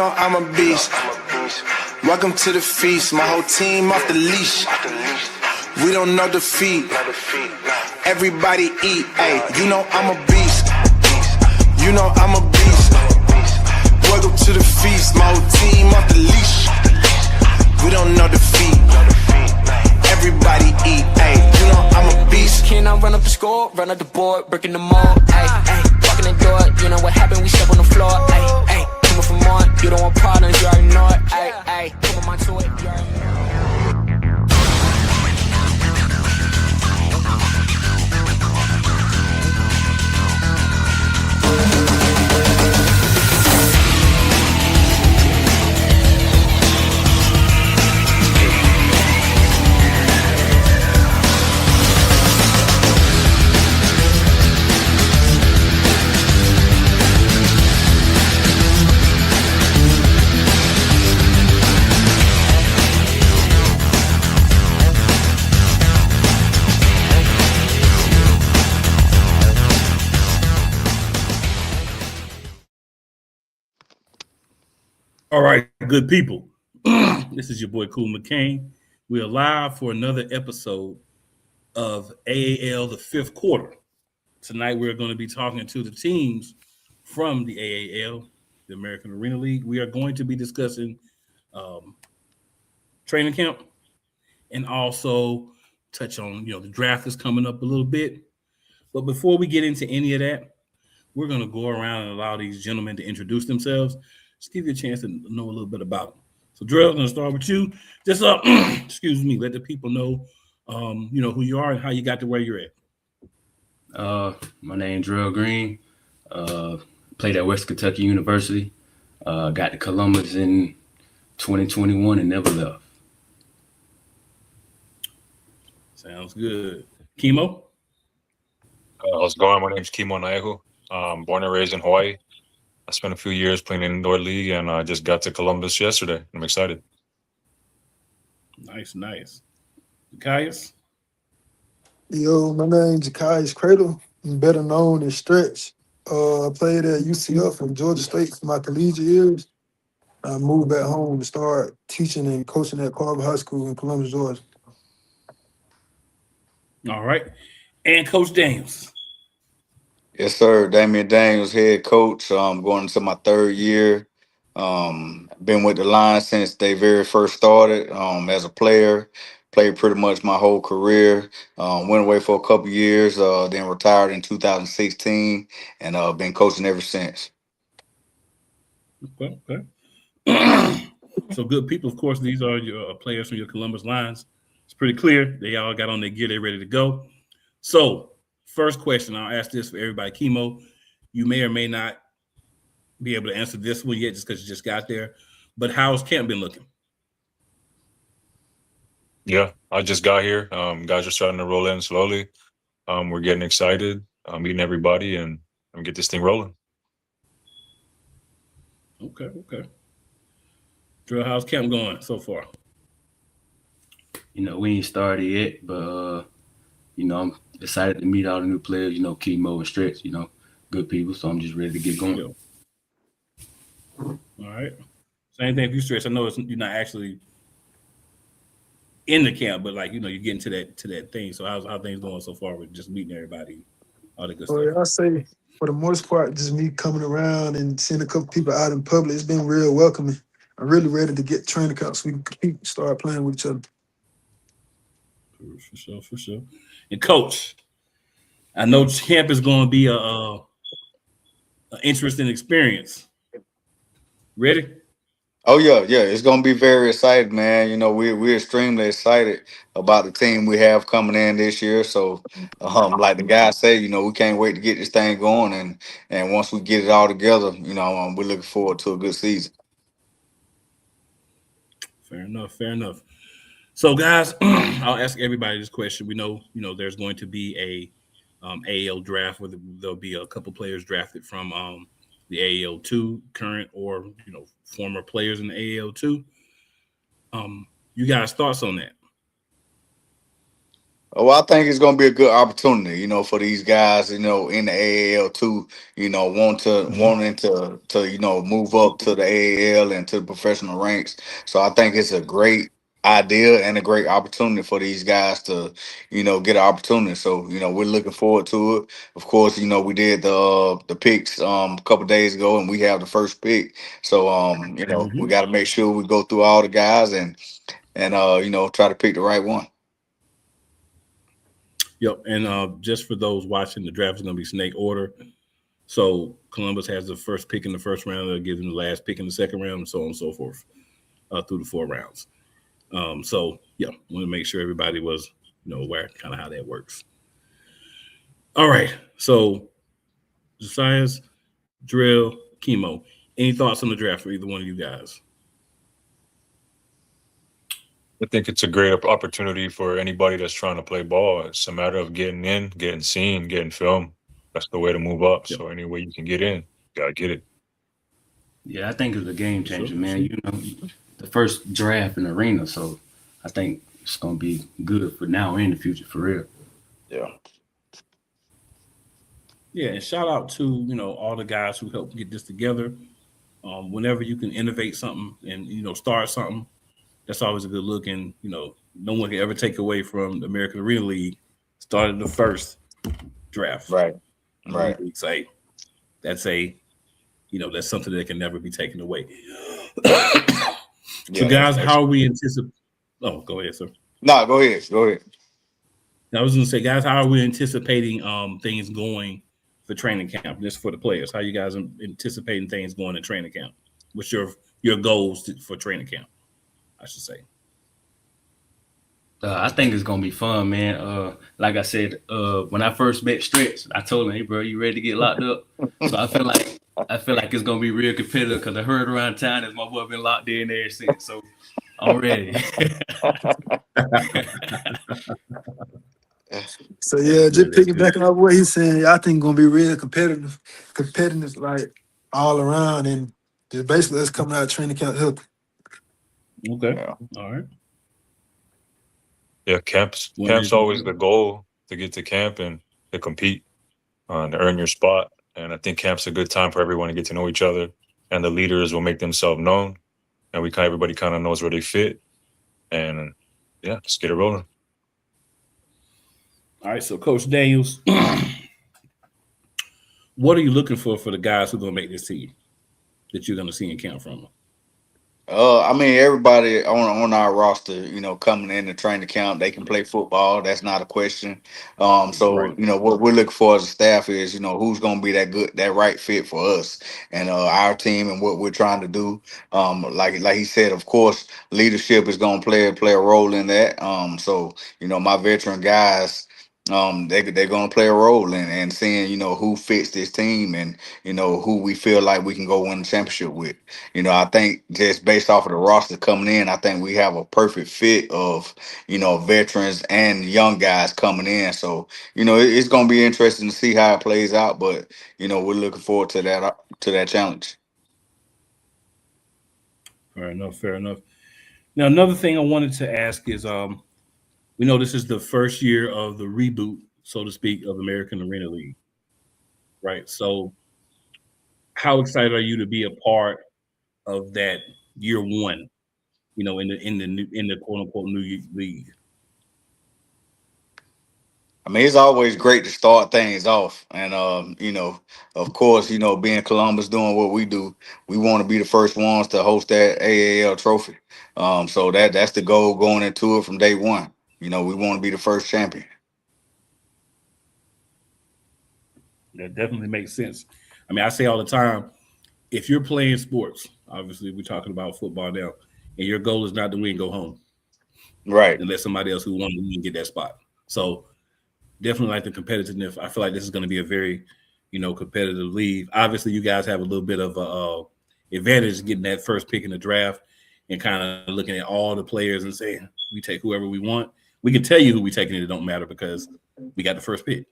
know I'm a beast. Welcome to the feast. My whole team off the leash. We don't know defeat. Everybody eat. Hey, you know I'm a beast. You know I'm a beast. Welcome to the feast. My whole team off the leash. We don't know defeat. Everybody eat. Hey, you know I'm a beast. Can I run up the score, run up the board, breaking the mold? Hey, hey, walking the door. You know what happened? We step on the floor. Hey, hey, coming from more. You don't want problems, you already know it. Hey, hey, come on to it. You already know it. All right, good people. This is your boy Cool McCain. We are live for another episode of AAL, the fifth quarter. Tonight, we're going to be talking to the teams from the AAL, the American Arena League. We are going to be discussing training camp and also touch on, the draft is coming up a little bit. But before we get into any of that, we're going to go around and allow these gentlemen to introduce themselves. Just give you a chance to know a little bit about them. So, Drell, I'm going to start with you. Just, excuse me, let the people know, who you are and how you got to where you're at. My name's Drell Green. Played at West Kentucky University. Got to Columbus in 2021 and never left. Sounds good. Chemo? How's it going? My name's Kimo Naeho. Born and raised in Hawaii. I spent a few years playing in indoor league, and I just got to Columbus yesterday. I'm excited. Nice. Zacchaeus? Yo, my name's Zacchaeus Cradle. I'm better known as Stretch. I played at UCF and Georgia State for my collegiate years. I moved back home to start teaching and coaching at Carver High School in Columbus, Georgia. All right. And Coach Daniels. Yes, sir. Damian Daniels, head coach. Going into my third year. Been with the Lions since they very first started. As a player, played pretty much my whole career. Went away for a couple years, then retired in 2016, and been coaching ever since. Okay. So, good people, of course, these are your players from your Columbus Lions. It's pretty clear. They all got on their gear. They're ready to go. So, first question, I'll ask this for everybody. Chemo, you may or may not be able to answer this one yet just because you just got there. But how's camp been looking? Yeah, I just got here. Guys are starting to roll in slowly. We're getting excited. I'm meeting everybody and get this thing rolling. Okay. Drill, how's camp going so far? We ain't started yet, but I'm excited to meet all the new players. Chemo and Stretch. Good people. So I'm just ready to get going. Yeah. All right. Same thing for you, Stretch. I know you're not actually in the camp, but you're getting to that thing. So how things going so far with just meeting everybody, all the good stuff? I say for the most part, just me coming around and seeing a couple people out in public, it's been real welcoming. I'm really ready to get training camp so we can compete, start playing with each other. For sure. And Coach, I know camp is going to be an interesting experience. Ready? Oh yeah, it's gonna be very exciting, man. We're extremely excited about the team we have coming in this year. So, like the guys say, we can't wait to get this thing going, and once we get it all together, we're looking forward to a good season. Fair enough. So, guys, I'll ask everybody this question. We know, there's going to be a AAL draft where there'll be a couple players drafted from the AAL2, current or former players in the AAL2. You guys' thoughts on that? Well, I think it's going to be a good opportunity, for these guys, in the AAL too, wanting to move up to the AAL and to the professional ranks. So I think it's a great idea and a great opportunity for these guys to, get an opportunity. So we're looking forward to it. Of course, we did the picks a couple days ago, and we have the first pick. So we got to make sure we go through all the guys and try to pick the right one. Yep. And just for those watching, the draft is going to be snake order. So Columbus has the first pick in the first round. They'll give them the last pick in the second round, and so on and so forth through the 4 rounds. So yeah, want to make sure everybody was aware kind of how that works. All right. So Josias, Drill, Chemo. Any thoughts on the draft for either one of you guys? I think it's a great opportunity for anybody that's trying to play ball. It's a matter of getting in, getting seen, getting film. That's the way to move up. Yep. So any way you can get in, gotta get it. Yeah, I think it's a game changer, Sure, man. sure. The first draft in the arena, so I think it's gonna be good for now and the future for real. Yeah. Yeah, and shout out to all the guys who helped get this together. Whenever you can innovate something and start something, that's always a good look. And no one can ever take away from the American Arena League. Started the first draft. Right. In Right. the league. Say that's that's something that can never be taken away. So, guys, how are we anticipate? Oh, go ahead, sir. No, go ahead. Go ahead. I was going to say, guys, how are we anticipating things going for training camp? Just for the players, how you guys are anticipating things going in training camp? What's your goals for training camp? I should say. I think it's gonna be fun, man. Like I said, when I first met Stretch, I told him, "Hey, bro, you ready to get locked up?" So I feel like it's gonna be real competitive because I heard around town that my boy been locked in ever since. So I'm ready. So yeah, just piggybacking off what he's saying, I think gonna be real competitive like all around, and just basically us coming out of training camp healthy. Okay. Yeah. All right. Yeah, camp's always the goal, to get to camp and to compete, to earn your spot. And I think camp's a good time for everyone to get to know each other, and the leaders will make themselves known, and everybody kind of knows where they fit. And yeah, let's get it rolling. All right. So, Coach Daniels, what are you looking for the guys who are going to make this team that you're going to see in camp from them? I mean, everybody on our roster, coming in the training camp, they can play football. That's not a question. So Right. what we're looking for as a staff is, who's going to be that right fit for us and our team and what we're trying to do. Like he said, of course, leadership is going to play a role in that. So my veteran guys. They're gonna play a role in seeing who fits this team and who we feel like we can go win the championship with. I think just based off of the roster coming in, I think we have a perfect fit of, veterans and young guys coming in. So, it's going to be interesting to see how it plays out. But, we're looking forward to that challenge. Fair enough. Fair enough. Now, another thing I wanted to ask is, we know this is the first year of the reboot, so to speak, of American Arena League, right? So, how excited are you to be a part of that year one? In the quote unquote new league. I mean, it's always great to start things off. And, of course, being Columbus doing what we do, we want to be the first ones to host that AAL trophy. So that's the goal going into it from day one. We want to be the first champion. That definitely makes sense. I mean, I say all the time, if you're playing sports, obviously we're talking about football now, and your goal is not to win, go home. Right. And let somebody else who wants to win get that spot. So definitely like the competitiveness. I feel like this is going to be a very, competitive league. Obviously, you guys have a little bit of a advantage getting that first pick in the draft and kind of looking at all the players and saying we take whoever we want. We can tell you who we taking, and it don't matter because we got the first pick.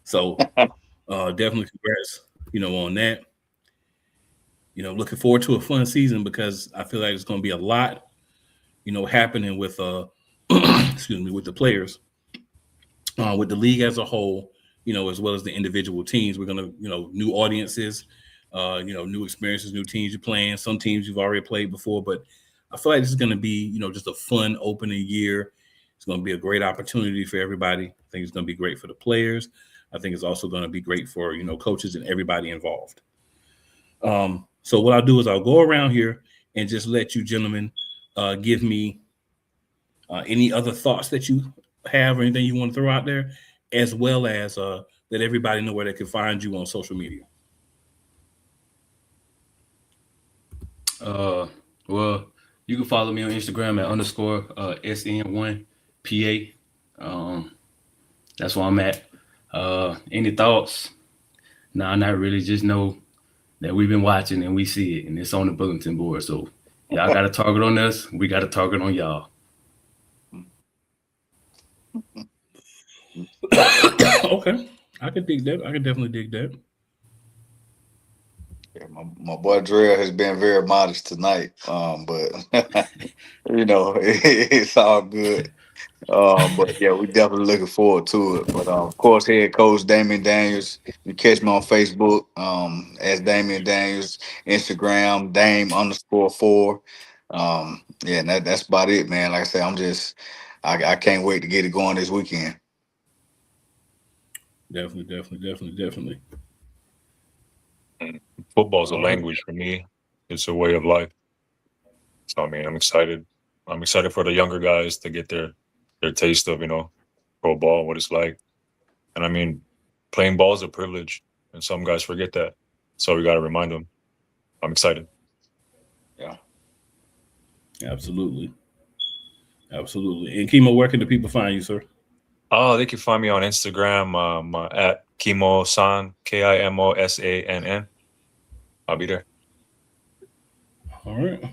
So definitely congrats, on that. Looking forward to a fun season because I feel like it's going to be a lot, happening with excuse me, with the players. with the league as a whole, as well as the individual teams. We're gonna, new audiences, new experiences, new teams you're playing. Some teams you've already played before, but I feel like this is gonna be, just a fun opening year. It's gonna be a great opportunity for everybody. I think it's gonna be great for the players. I think it's also gonna be great for coaches and everybody involved. So what I'll do is I'll go around here and just let you gentlemen give me any other thoughts that you have or anything you want to throw out there, as well as let everybody know where they can find you on social media. Well, you can follow me on Instagram at _SN1PA. That's where I'm at. Any thoughts? Nah, not really. Just know that we've been watching and we see it, and it's on the bulletin board. So y'all got a target on us. We got a target on y'all. Okay, I can dig that. I can definitely dig that. Yeah, my boy Drell has been very modest tonight, but it's all good. But yeah, we definitely looking forward to it. But of course, head coach Damian Daniels. You catch me on Facebook as Damian Daniels, Instagram Dame_4. Yeah, and that's about it, man. Like I said, I can't wait to get it going this weekend. Definitely. Football's a All right. language for me. It's a way of life. So I mean, I'm excited. I'm excited for the younger guys to get their taste of pro ball, what it's like. And I mean, playing ball is a privilege, and some guys forget that. So we got to remind them. I'm excited. Yeah. Absolutely. And Kimo, where can the people find you, sir? Oh, they can find me on Instagram at Kimo-san, KIMOSANN. I'll be there. All right.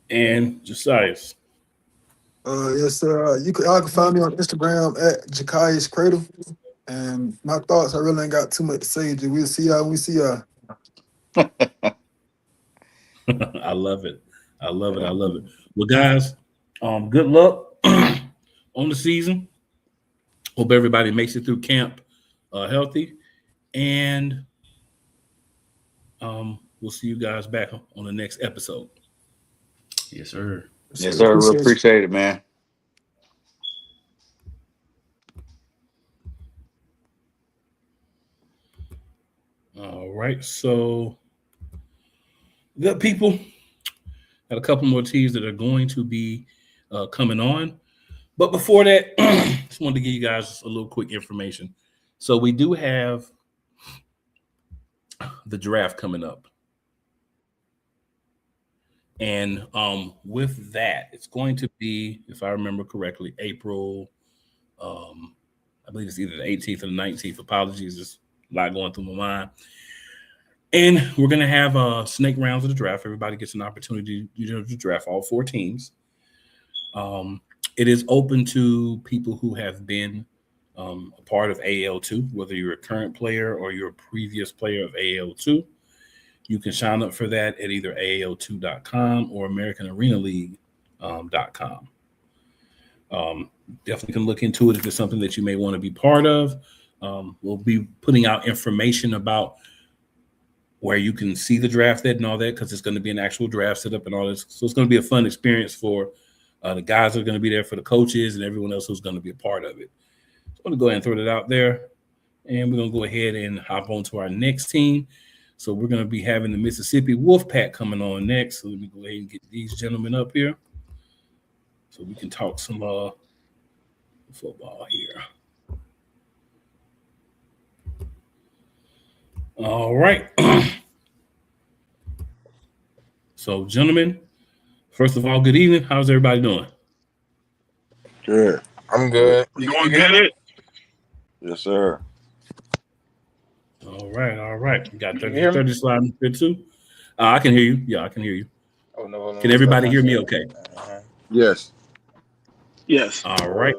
And Josias. Yes, sir. Y'all can find me on Instagram at Jakai's Cradle. And my thoughts, I really ain't got too much to say. We'll see y'all when we see y'all. I love it. I love it. Well, guys, good luck on the season. Hope everybody makes it through camp healthy. And we'll see you guys back on the next episode. Yes, sir. Yes, sir. We appreciate it, man. All right. So, good people. Got a couple more teams that are going to be coming on. But before that, just wanted to give you guys a little quick information. So we do have the draft coming up. And with that, it's going to be, if I remember correctly, April, I believe it's either the 18th or the 19th. Apologies, there's a lot going through my mind. And we're going to have snake rounds of the draft. Everybody gets an opportunity to draft all 4 teams. It is open to people who have been a part of AL2, whether you're a current player or you're a previous player of AL2. You can sign up for that at either AL2.com or AmericanArenaLeague.com. Definitely can look into it if it's something that you may want to be part of. We'll be putting out information about where you can see the draft at and all that, because it's going to be an actual draft setup and all this. So it's going to be a fun experience for the guys that are going to be there, for the coaches and everyone else who's going to be a part of it. So I'm going to go ahead and throw that out there. And we're going to go ahead and hop on to our next team. So we're going to be having the Mississippi Wolfpack coming on next. So let me go ahead and get these gentlemen up here so we can talk some football here. All right. So, gentlemen, first of all, good evening. How's everybody doing? Good. I'm good. You good? Yes, sir. All right. Got 30 slides here too. I can hear you. Yeah, I can hear you. Oh, no, can everybody hear me okay? Yes. All right.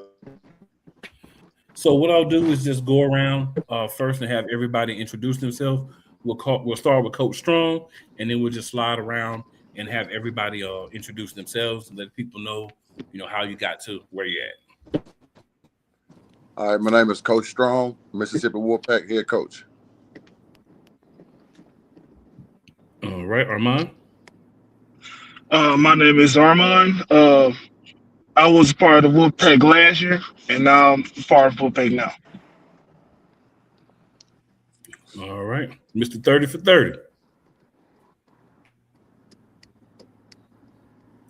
So what I'll do is just go around first and have everybody introduce themselves. We'll start with Coach Strong, and then we'll just slide around and have everybody introduce themselves and let people know, how you got to where you're at. All right, my name is Coach Strong, Mississippi Wolfpack head coach. All right, Armand. My name is Armand. I was part of the Wolfpack last year, and now I'm part of Wolfpack now. All right, Mr. 30 for 30.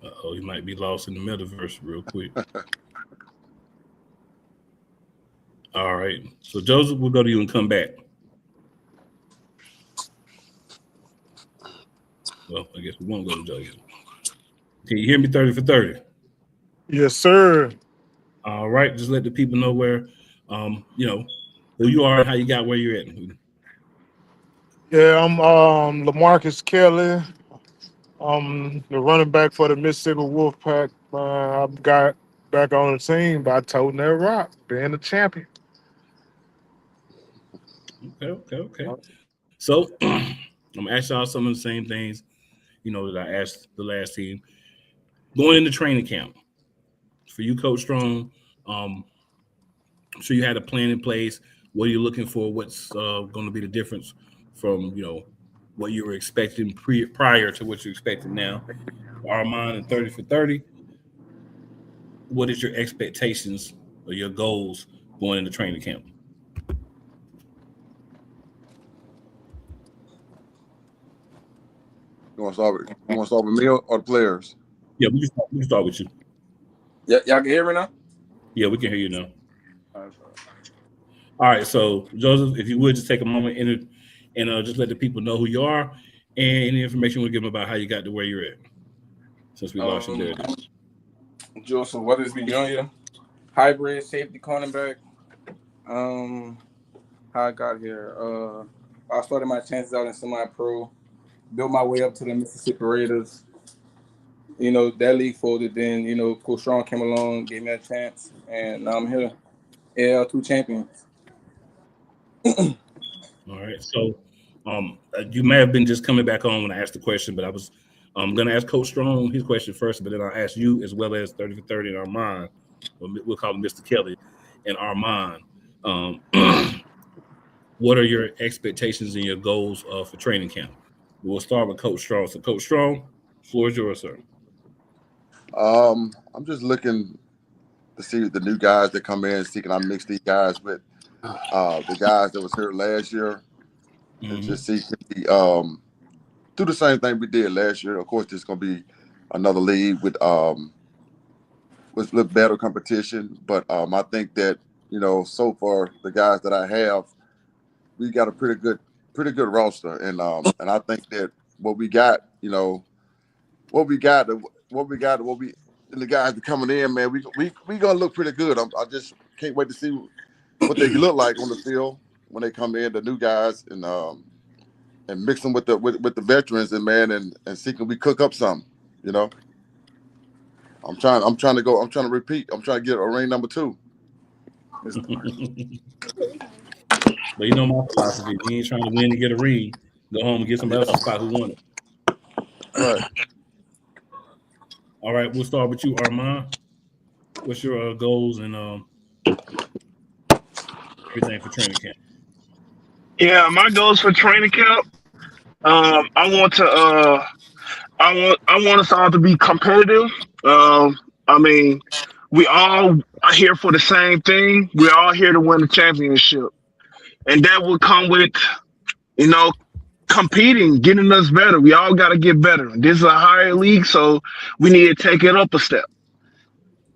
Oh, he might be lost in the metaverse real quick. All right, so Joseph, we'll go to you and come back. Well, I guess we won't go to Joseph. Can you hear me? 30 for 30. Yes, sir. All right, just let the people know where, who you are and how you got where you're at. Yeah, I'm LaMarcus Kelly. I'm the running back for the Mississippi Wolfpack. I got back on the team by toting that rock, being the champion. Okay. So I'm gonna ask y'all some of the same things, that I asked the last team. Going into training camp for you, Coach Strong. I'm sure you had a plan in place. What are you looking for? What's going to be the difference from what you were expecting prior to what you're expecting now? Armand and 30 for 30. What is your expectations or your goals going into training camp? You want to start with me or the players? Yeah, we can start with you. Yeah, y'all can hear me now? Yeah, we can hear you now. All right, so Joseph, if you would just take a moment and just let the people know who you are and any information we'll give them about how you got to where you're at. Since we lost you there. Joseph Weathersby Jr., hybrid safety cornerback. How I got here. I started my chances out in semi-pro, built my way up to the Mississippi Raiders. That league folded. Then, Coach Strong came along, gave me a chance, and now I'm here. AL2 champions. All right. So you may have been just coming back on when I asked the question, but I was going to ask Coach Strong his question first, but then I'll ask you as well as 30 for 30 and Armand. We'll call him Mr. Kelly and Armand. What are your expectations and your goals for training camp? We'll start with Coach Strong. So, Coach Strong, floor is yours, sir. I'm just looking to see the new guys that come in, see can I mix these guys with the guys that was here last year, and just see do the same thing we did last year. Of course, there's going to be another league with better competition, but I think that so far the guys that I have, we got a pretty good roster, and I think that what we got, and the guys that coming in, man, we gonna look pretty good. I just can't wait to see what they look like on the field when they come in, the new guys, and mix them with the veterans, and man, and see can we cook up something, I'm trying to repeat. I'm trying to get a ring number 2. But my philosophy, you ain't trying to win to get a ring. Go home and get somebody else's spot who won it. Right. All right, we'll start with you, Armand. What's your goals and everything for training camp? Yeah, my goals for training camp. I want us all to be competitive. I mean, we all are here for the same thing. We're all here to win the championship, and that will come with, competing, getting us better. We all got to get better. This is a higher league, so we need to take it up a step.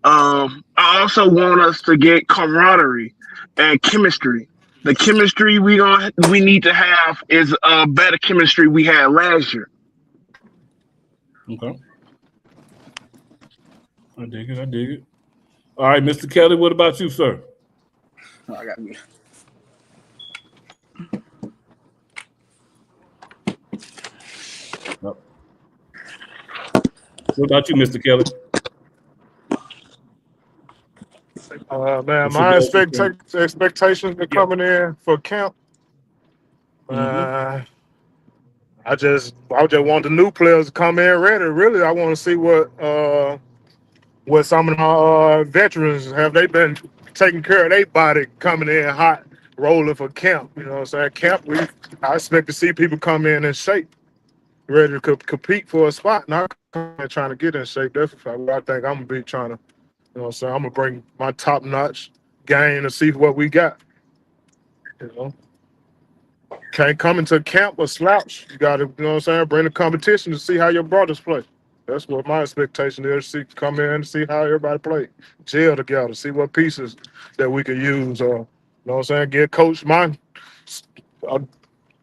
I also want us to get camaraderie and chemistry. The chemistry we need to have is a better chemistry we had last year. Okay. I dig it. All right, Mr. Kelly, what about you, sir? I got me. What about you, Mr. Kelly? Man, my expectations are coming in for camp. I just want the new players to come in ready. Really, I want to see what with some of our veterans, have they been taking care of their body coming in hot, rolling for camp? You know what I'm saying? Camp, I expect to see people come in shape, ready to compete for a spot, not trying to get in shape. That's what I think I'm gonna be trying to. You know what I'm saying? I'm gonna bring my top notch game to see what we got. You know, can't come into camp or slouch. You gotta, you know what I'm saying, bring the competition to see how your brothers play. That's what my expectation is. See, come in and see how everybody play. Gel together, see what pieces that we can use. You know what I'm saying? Get coach mine. You know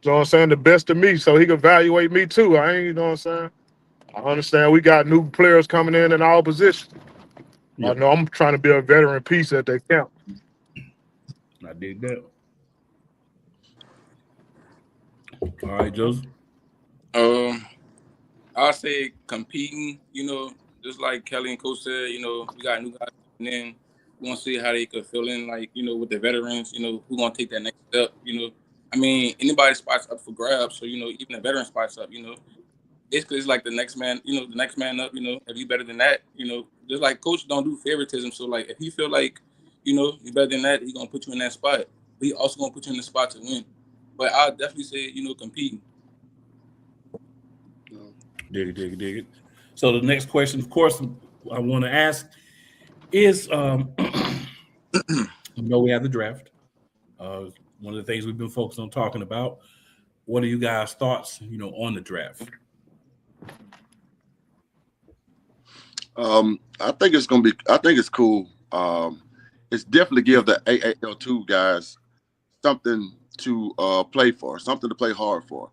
what I'm saying? The best of me so he can evaluate me too. I ain't, you know what I'm saying? I understand we got new players coming in all positions. I Yeah, know I'm trying to be a veteran piece at that camp. I dig that. All right, Joseph. Um, I'll say competing. Just like Kelly and Coach said, we got new guys coming in. We want to see how they could fill in, like with the veterans. Who gonna take that next step. I mean, anybody's spot's up for grabs. So even the veteran spot's up. Basically it's like the next man. The next man up. If you better than that. Just like Coach don't do favoritism. So like if he feel like you better than that, he gonna put you in that spot. But he also gonna put you in the spot to win. But I'll definitely say competing. Dig it, dig it, dig it. So the next question, of course, I want to ask is, we have the draft. One of the things we've been focused on talking about. What are you guys' thoughts, on the draft? I think it's gonna be. I think it's cool. It's definitely give the AAL2 guys something to play for, something to play hard for,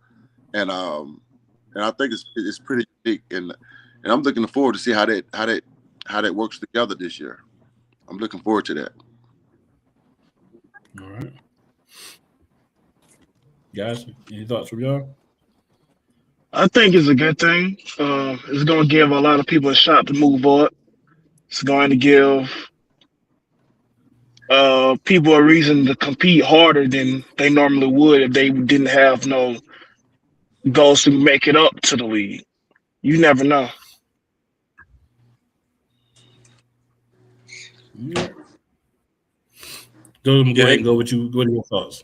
and I think it's pretty unique, and I'm looking forward to see how that works together this year. I'm looking forward to that. All right, guys, any thoughts from y'all? I think it's a good thing. It's going to give a lot of people a shot to move up. It's going to give people a reason to compete harder than they normally would if they didn't have no goals to make it up to the league. You never know. All right. Go Yeah, ahead and go with you. What are your thoughts?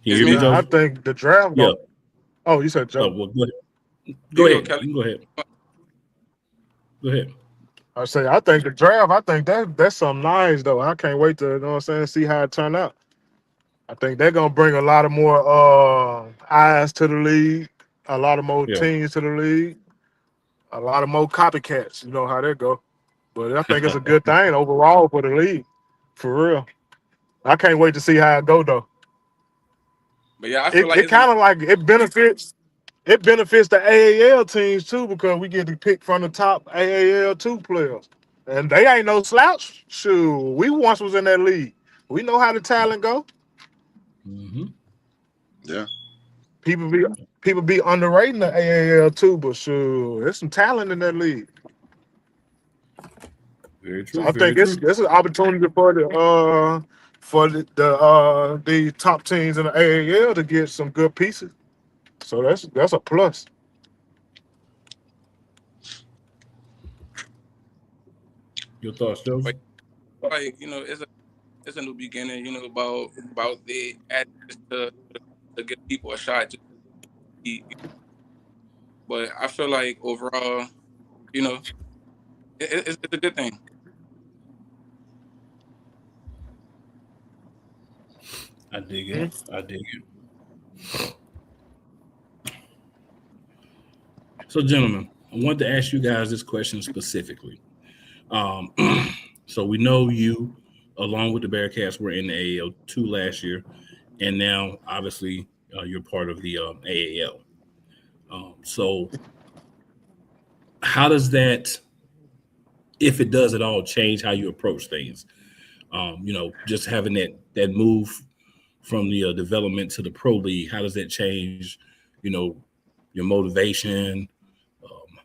Can you it's hear me, me. Man, I Joseph? think the draft. Yeah. Oh, you said Oh, Joe. well, go ahead. You Go can go, ahead. Kelly. You can go ahead. Go ahead. I think the draft. I think that's something nice though. I can't wait to, you know what I'm saying, see how it turn out. I think they're gonna bring a lot of more eyes to the league, a lot of more Yeah. teams to the league, a lot of more copycats. You know how that go. But I think it's a good thing overall for the league, for real. I can't wait to see how it go though. But yeah, I feel It like it it's a kind of like it benefits the AAL teams too because we get to pick from the top AAL 2 players, and they ain't no slouch. Shoot, we once was in that league. We know how the talent go. Mm-hmm. Yeah. People be people be underrating the AAL too, but sure, there's some talent in that league. Very So true. I Very think it's true. it's an opportunity for the top teams in the AAL to get some good pieces. So that's a plus. Your thoughts, Joseph? but like it's a new beginning. About the access to give people a shot. But I feel like overall, you know, it's a good thing. I dig it. Mhm. I dig it. So, gentlemen, I wanted to ask you guys this question specifically. Um, so we know you, along with the Bearcats, were in the AAL2 last year, and now obviously you're part of the AAL. So, how does that, if it does at all, change how you approach things? Just having that move from the development to the pro league, how does that change, you know, your motivation,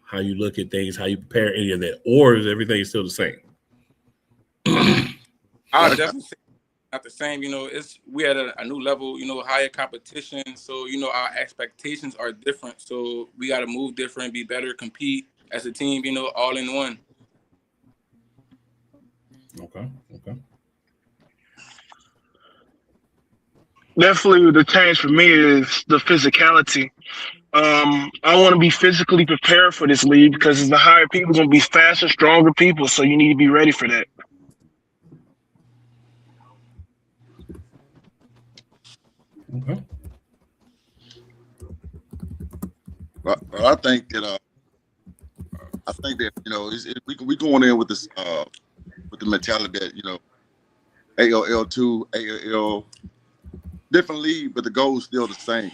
how you look at things, how you prepare, any of that, or is everything still the same? I'll I, definitely say. not the same. We at a new level. Higher competition. So our expectations are different. So we got to move different, be better, compete as a team. All in one. Okay. Definitely, the change for me is the physicality. I want to be physically prepared for this league because the higher people going to be faster, stronger people. So you need to be ready for that. Okay. But I think that we going in with this with the mentality that ALL2, ALL, different league, but the goal is still the same.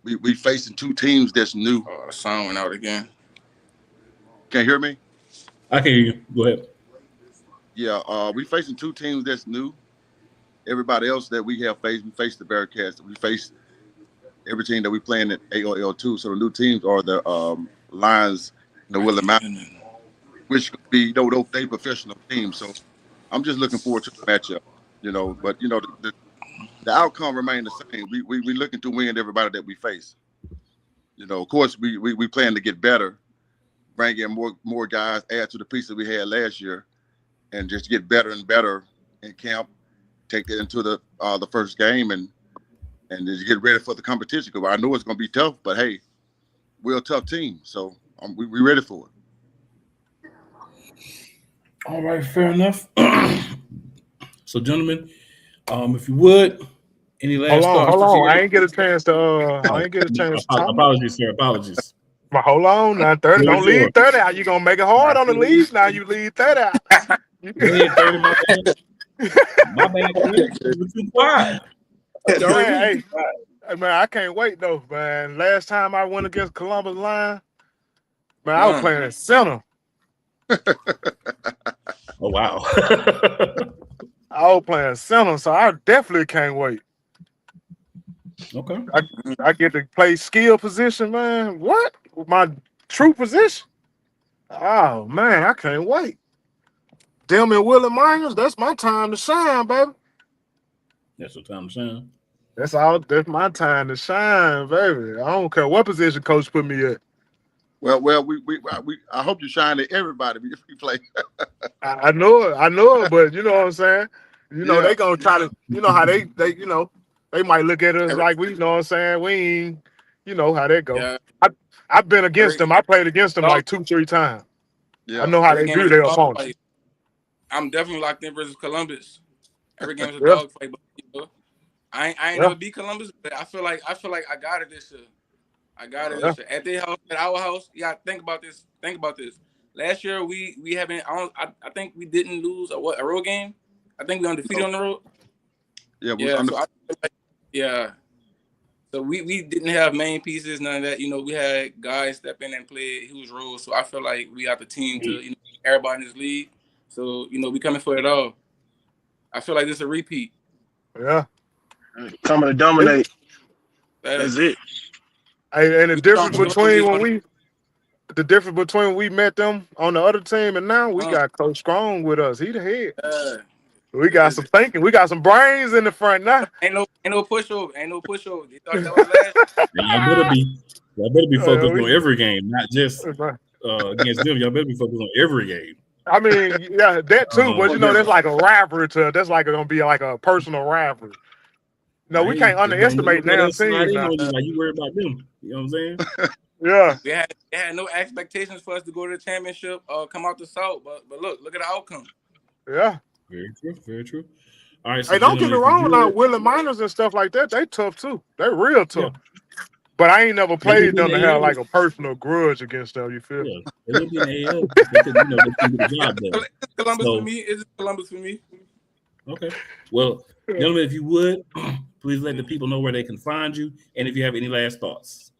We facing two teams that's new. Oh, the song went out again. Can't hear me? I can hear you. Go ahead. Yeah, we facing two teams that's new. Everybody else that we have faced, we faced the Bearcats. We faced every team that we playing at ALL2. So the new teams are the Lions and the I Willie can't Mountain, hear nothing. which could be they professional teams. So I'm just looking forward to the matchup. But the outcome remains the same. We looking to win everybody that we face. Of course we plan to get better, bring in more guys, add to the piece that we had last year, and just get better and better in camp. Take that into the first game and just get ready for the competition. Because I know it's going to be tough, but hey, we're a tough team, so we ready for it. All right, fair enough. So, gentlemen, if you would, any Hold last on, thoughts hold before on. we I get? ain't get a chance to. I ain't get a chance to talk. Apologies, sir. Apologies. But hold on, now 30. Floor Don't is leave yours. 30 out. You gonna make it hard on the leads. Now you leave 30 out. Go ahead, 30. My bad. My bad. You were too quiet. You already Man, knew you hey, too quiet. man, I can't wait though, man. Last time I went against Columbus Line, man, I was Mm. playing center. Oh wow. I was playing center, so I definitely can't wait. Okay. I get to play skill position, man. What? My true position? Oh man, I can't wait. Them and Willie Myers, that's my time to shine, baby. That's what time to shine. That's my time to shine, baby. I don't care what position coach put me at. Well, I hope you shine at everybody if you play. I know it, but you know what I'm saying? Yeah, They gonna try to, how they might look at us Every, like we, you know what I'm saying? We ain't, how that go. yeah, I, I've been against every them. I played against them dog, like 2-3 times. I yeah, know how every they game do is a their dog opponent. fight. I'm definitely locked in versus Columbus. Every game is a Yeah, dog fight, but I ain't yeah, never beat Columbus, but I feel like I got it this year. I got it yeah. this year. At their house, at our house. Yeah, think about this. Think about this. Last year we haven't. I think we didn't lose a road game. I think we undefeated no, on the road. yeah. We Yeah, under, so I feel like, yeah. So we didn't have main pieces, none of that. We had guys step in and play huge roles. So I feel like we got the team to everybody in this league. So we coming for it all. I feel like this is a repeat. Yeah. Coming to It, dominate. That's Facts. it. and We don't put no position on. the difference between when we met them on the other team and now we Uh, got Coach Strong with us. He the head. uh, We got it's, some thinking. We got some brains in the front now. ain't no pushover. Ain't no pushover. They thought that was last. And y'all better be focused on We, every game, not just against them. Y'all better be focused on every game. I mean, yeah, that too. But oh yeah, that's like a rivalry to us. That's like gonna be like a personal rivalry. No, I we hear can't you. Just don't underestimate let now us slide teams in now. on you like you worried about them. You know what I'm saying? Yeah, They had no expectations for us to go to the championship or come out the South. But look at the outcome. yeah. Very true. Very true. All right, so Hey, don't get gentlemen, me if you wrong. Now, would, Willie Miners and stuff like that, they tough too. They real yeah, tough. But I ain't never they wouldn't played be in them to the have AL. like a personal grudge against them. You feel? Yeah, they wouldn't be in the AL because they couldn't, they couldn't get the job done. It's Columbus for So, me. It's Columbus for me. okay. Well, Yeah. gentlemen, if you would, please let the people know where they can find you, and if you have any last thoughts.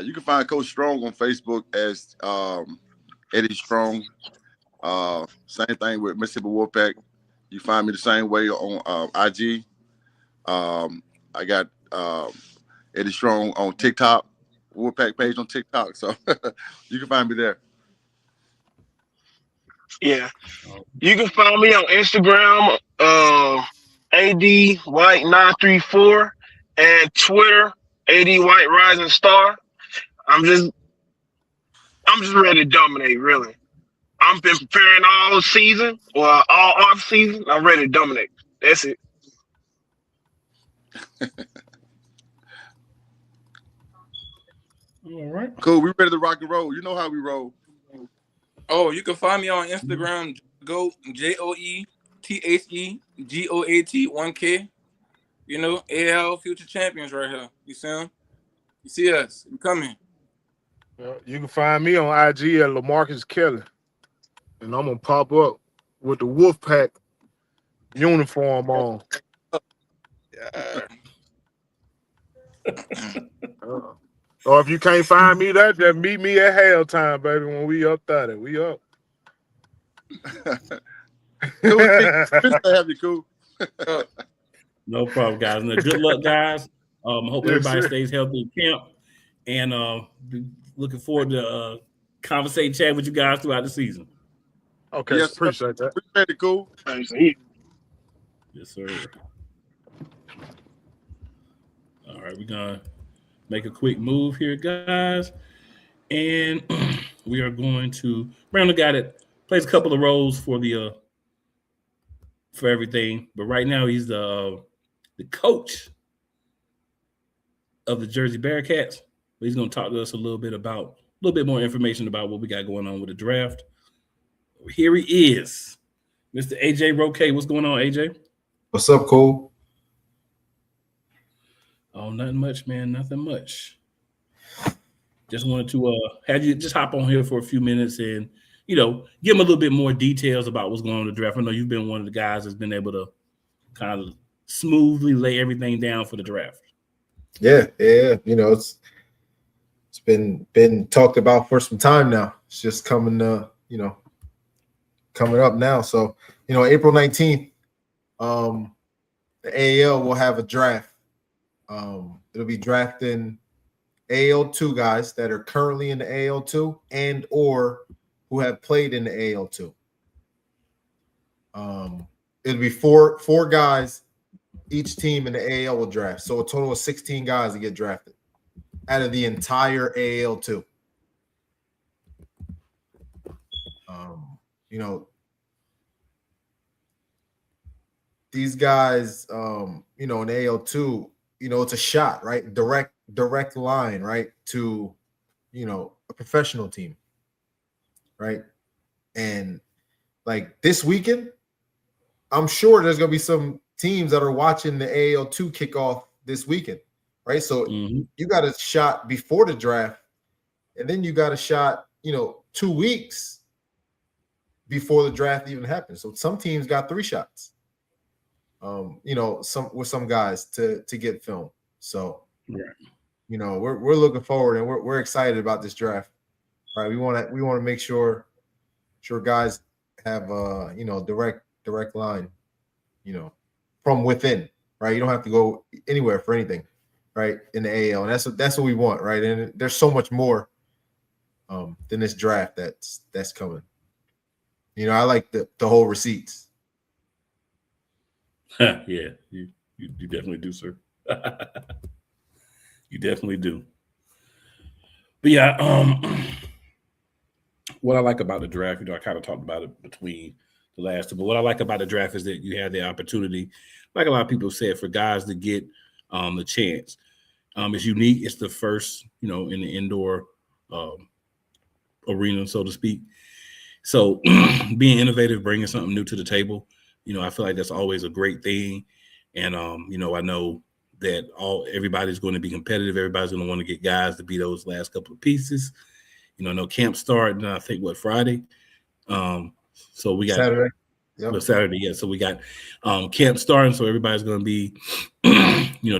you can find Coach Strong on Facebook as Eddie Strong. Same thing with Mississippi Wolfpack. You find me the same way on IG. I got Eddie Strong on TikTok, Wolfpack page on TikTok. So you can find me there. Yeah. You can find me on Instagram, AD White 934, and Twitter, AD White Rising Star. I'm just ready to dominate, really. I've been preparing all season, or all off season. I'm ready to dominate. That's it. All right. Cool. We ready to rock and roll. You know how we roll. Oh, you can find me on Instagram, Goat JoeTheGoat 1K. You know, AL future champions right here. You see them? You see us? We coming. You can find me on IG at LaMarcus Kelly, and I'm gonna pop up with the Wolfpack uniform on. Yeah. Or if you can't find me that, just meet me at halftime, baby. When we up 30, we up. Cool. Good to have you, cool. No problem, guys. And good luck, guys. Hope Yes, everybody sir. stays healthy in camp. And looking forward to conversate, chat with you guys throughout the season. Okay, Yes, sir. appreciate that. Appreciate it, cool. Yes, sir. All right, we're gonna make a quick move here, guys. And we are going to bring on the guy that plays a couple of roles for the for everything. But right now he's the coach of the Jersey Bearcats. He's going to talk to us a little bit more information about what we got going on with the draft. Here he is, Mr. AJ Roque. What's going on, AJ? What's up, Cole? Oh, nothing much, man. Nothing much. Just wanted to have you just hop on here for a few minutes and, give them a little bit more details about what's going on in the draft. I know you've been one of the guys that's been able to kind of smoothly lay everything down for the draft. Yeah. It's been talked about for some time now. It's just coming up now. So, April 19th, the AAL will have a draft. It'll be drafting AL2 guys that are currently in the AL2 and or who have played in the AL2. It'll be four guys each team in the AL will draft. So a total of 16 guys to get drafted out of the entire AL2. These guys, in AL2, it's a shot, right? Direct line, right, to, a professional team, right? And like this weekend, I'm sure there's going to be some teams that are watching the AL2 kickoff this weekend, right? So you got a shot before the draft, and then you got a shot, 2 weeks before the draft even happens. So some teams got 3 shots. Some guys to get film. So, we're looking forward and we're excited about this draft. Right? We want to make sure guys have direct line, from within. Right? You don't have to go anywhere for anything, right? In the AL, and that's what we want, right? And there's so much more than this draft that's coming. I like the whole receipts. Yeah, you definitely do, sir. You definitely do. But yeah, what I like about the draft, I kind of talked about it between the last two, but what I like about the draft is that you have the opportunity, like a lot of people said, for guys to get the chance. It's unique. It's the first, in the indoor arena, so to speak. So being innovative, bringing something new to the table, I feel like that's always a great thing. And, I know that everybody's going to be competitive. Everybody's going to want to get guys to be those last couple of pieces. No camp start, I think, Friday? So we got Saturday. Yep. Saturday, yeah. So we got camp starting. So everybody's going to be,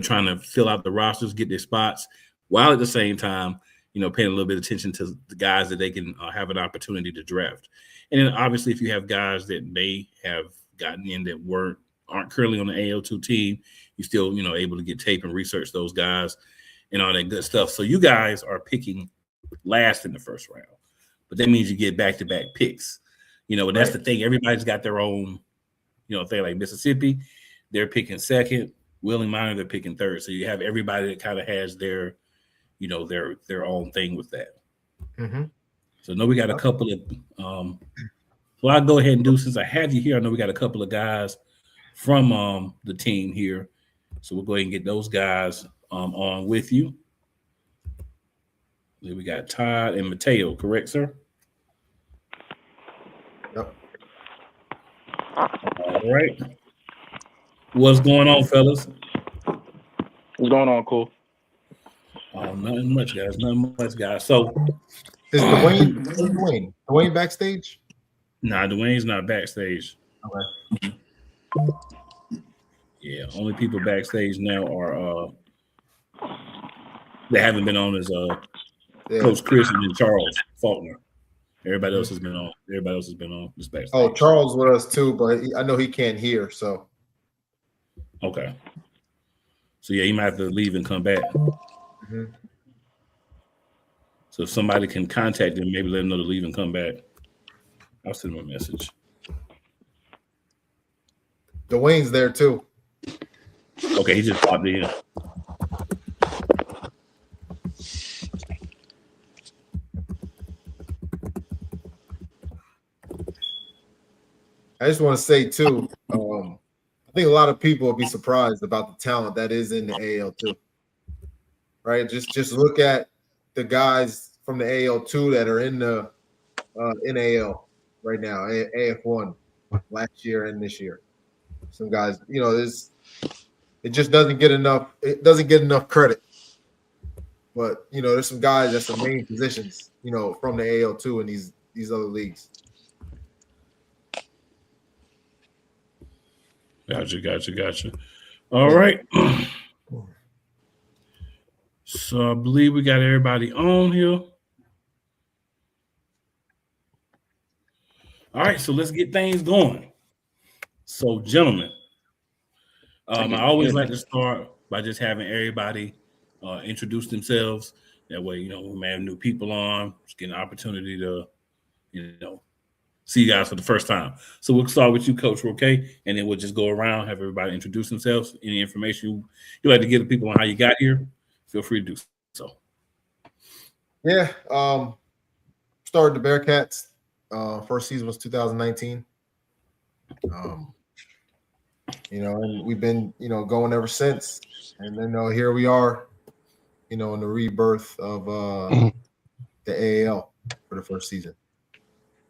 trying to fill out the rosters, get their spots, while at the same time, paying a little bit of attention to the guys that they can have an opportunity to draft. And then obviously, if you have guys that may have gotten in that aren't currently on the AL2 team, you're still, able to get tape and research those guys and all that good stuff. So you guys are picking last in the first round, but that means you get back-to-back picks, You know, and that's the thing. Everybody's got their own, you know, thing. Like Mississippi, they're picking second. Willing Minor, they're picking third. So you have everybody that kind of has their, you know, their own thing with that. Mm-hmm. So I know we got a couple of so I'll go ahead and do, since I have you here, I know we got a couple of guys from the team here. So we'll go ahead and get those guys on with you. Then we got Todd and Mateo, correct, sir? Yep. All right. What's going on, fellas? What's going on, Cool? Nothing much, guys. Nothing much, guys. So is Dwayne backstage? Nah, Dwayne's not backstage. Okay. Yeah, only people backstage now are they haven't been on as Coach Chris and then Charles Faulkner. Everybody else has been on. Everybody else has been on this backstage. Oh, Charles with us too, but I know he can't hear. So okay. So yeah, he might have to leave and come back. Mm-hmm. So if somebody can contact him, maybe let him know to leave and come back. I'll send him a message. Dwayne's there too. Okay, he just popped in. I just want to say too, I think a lot of people will be surprised about the talent that is in the AL too. Right? Just look at the guys from the AL2 that are in the NAL right now, AF1 last year and this year. Some guys, you know, it just doesn't get enough. It doesn't get enough credit. But you know, there's some guys that's the main positions, you know, from the AL2 and these other leagues. Gotcha. All right. So I believe we got everybody on here. All right, so let's get things going. So, gentlemen, I always like to start by just having everybody introduce themselves. That way, you know, we may have new people on, just get an opportunity to, you know, see you guys for the first time. So we'll start with you, Coach, okay? And then we'll just go around, have everybody introduce themselves. Any information you like to give the people on how you got here, feel free to do so. Yeah, started the Bearcats. First season was 2019. You know, and we've been, you know, going ever since. And then here we are, you know, in the rebirth of the AAL for the first season.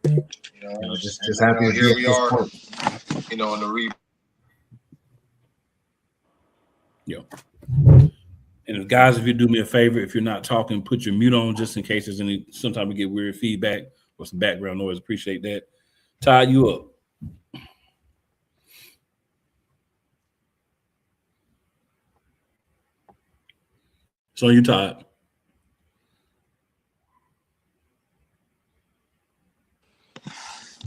You know, just happy to here be we at this are, point. you know, in the And guys, if you do me a favor, if you're not talking, put your mute on just in case there's any. Sometimes we get weird feedback or some background noise. Appreciate that. Tie you up. So you Todd.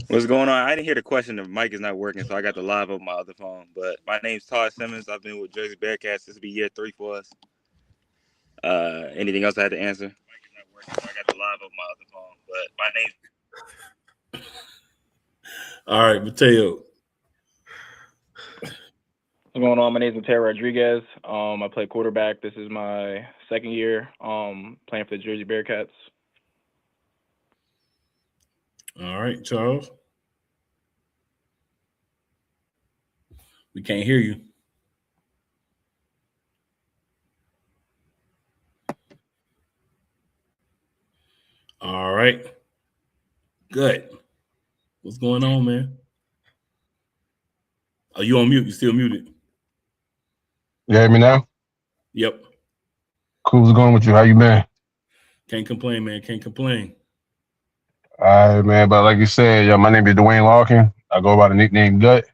What's going on? I didn't hear the question. The mic is not working, so I got the live on my other phone. But my name's Todd Simmons. I've been with Jersey Bearcats. This will be year 3 for us. Anything else I had to answer? The mic is not working, so I got the live on my other phone. But my name's All right, Mateo. What's going on? My name is Mateo Rodriguez. I play quarterback. This is my second year playing for the Jersey Bearcats. All right, Charles. We can't hear you. All right. Good. What's going on, man? Are you on mute? You still muted? You hear me now? Yep. Cool. What's going with you? How you been? Can't complain, man. Can't complain. All right, man. But like you said, my name is Dwayne Larkin. I go by the nickname Gut.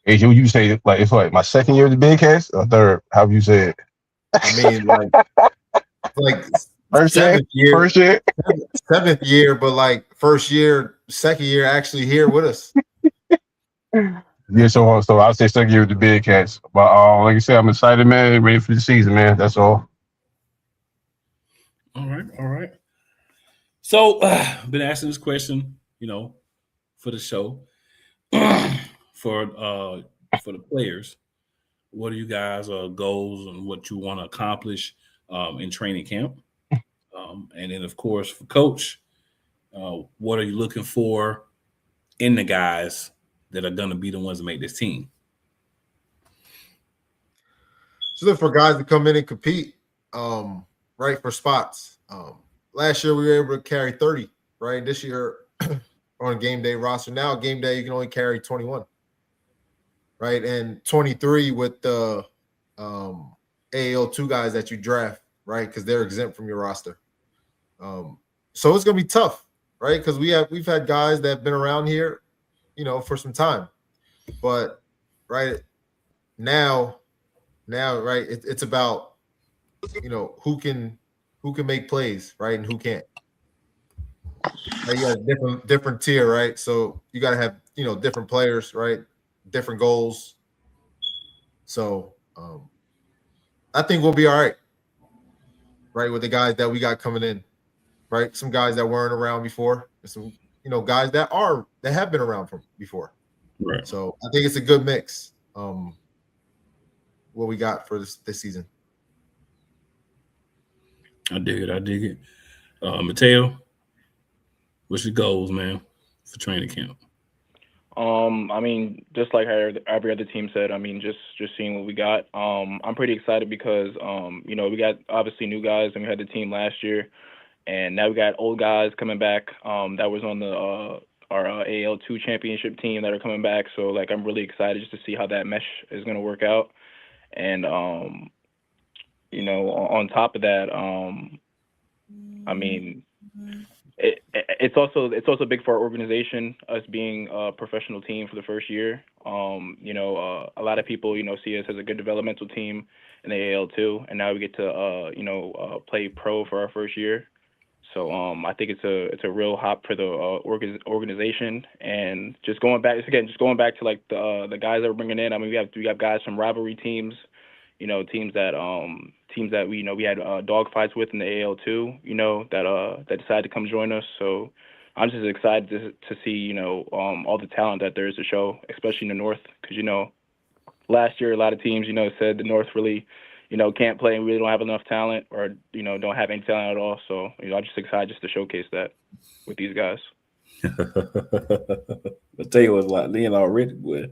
Hey, you say like it's like my second year at the Big Cast or third? How you say it? I mean, like First year, seventh year, but like first year, second year actually here with us. Yeah, so I'll say second year with the Big Cats. But like you said, I'm excited, man. Ready for the season, man. That's all. All right. So I've been asking this question, you know, for the show. For the players, what are you guys' goals and what you want to accomplish in training camp? And then, of course, for coach, what are you looking for in the guys that are going to be the ones that make this team? So look for guys to come in and compete, right, for spots. Last year we were able to carry 30, right? This year on a game day roster. Now game day you can only carry 21, right? And 23 with the AAL2 guys that you draft, right? Because they're exempt from your roster. So it's gonna be tough, right? Because we've had guys that have been around here, for some time, but right now, right, it's about who can make plays, right, and who can't. Right? You got different tier, right? So you got to have different players, right? Different goals. So I think we'll be all right, right, with the guys that we got coming in, right? Some guys that weren't around before, and some guys that have been around from before. Right. So I think it's a good mix. What we got for this season. I dig it. Mateo, what's your goals, man, for training camp? I mean, just like how every other team said, I mean, just seeing what we got. I'm pretty excited because we got obviously new guys, and we had the team last year, and now we got old guys coming back. That was on the our AL2 championship team that are coming back. So like, I'm really excited just to see how that mesh is going to work out. And on top of that, I mean, it's also big for our organization, us being a professional team for the first year. A lot of people see us as a good developmental team in the AL2, and now we get to play pro for our first year. So I think it's a real hop for the organization. And just going back to like the guys that we're bringing in. I mean, we have guys from rivalry teams, teams that we had dog fights with in the AL2, that decided to come join us. So I'm just excited to see all the talent that there is to show, especially in the North, because last year a lot of teams said the North really can't play and really don't have enough talent, or don't have any talent at all. So I'm just excited just to showcase that with these guys. I tell you what's like Leon already, boy.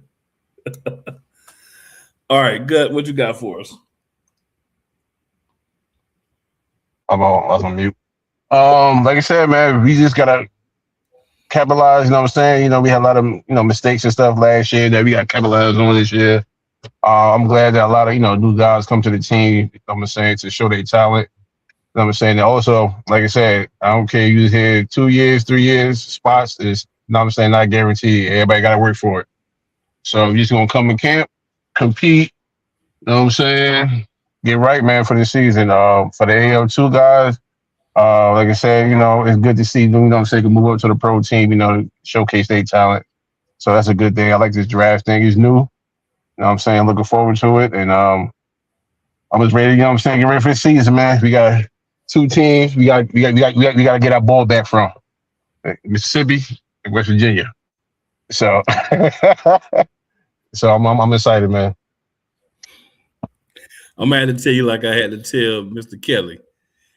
All right, good. What you got for us? I was on mute. Like I said, man, we just gotta capitalize. You know what I'm saying? We had a lot of mistakes and stuff last year that we got to capitalize on this year. I'm glad that a lot of new guys come to the team. You know what I'm saying, to show their talent. You know what I'm saying. And also, like I said, I don't care. You just here 2 years, 3 years. Spots is I'm saying, not guaranteed. Everybody got to work for it. So you're just gonna come in camp, compete. You know what I'm saying? Get right, man, for the season. For the AL2 guys, like I said, it's good to see them, can move up to the pro team, showcase their talent. So that's a good thing. I like this draft thing. It's new. You know what I'm saying? Looking forward to it. And I'm just ready, get ready for the season, man. We got 2 teams. We got to get our ball back from Mississippi and West Virginia. So so I'm excited, man. I'm gonna have to tell you like I had to tell Mr. Kelly.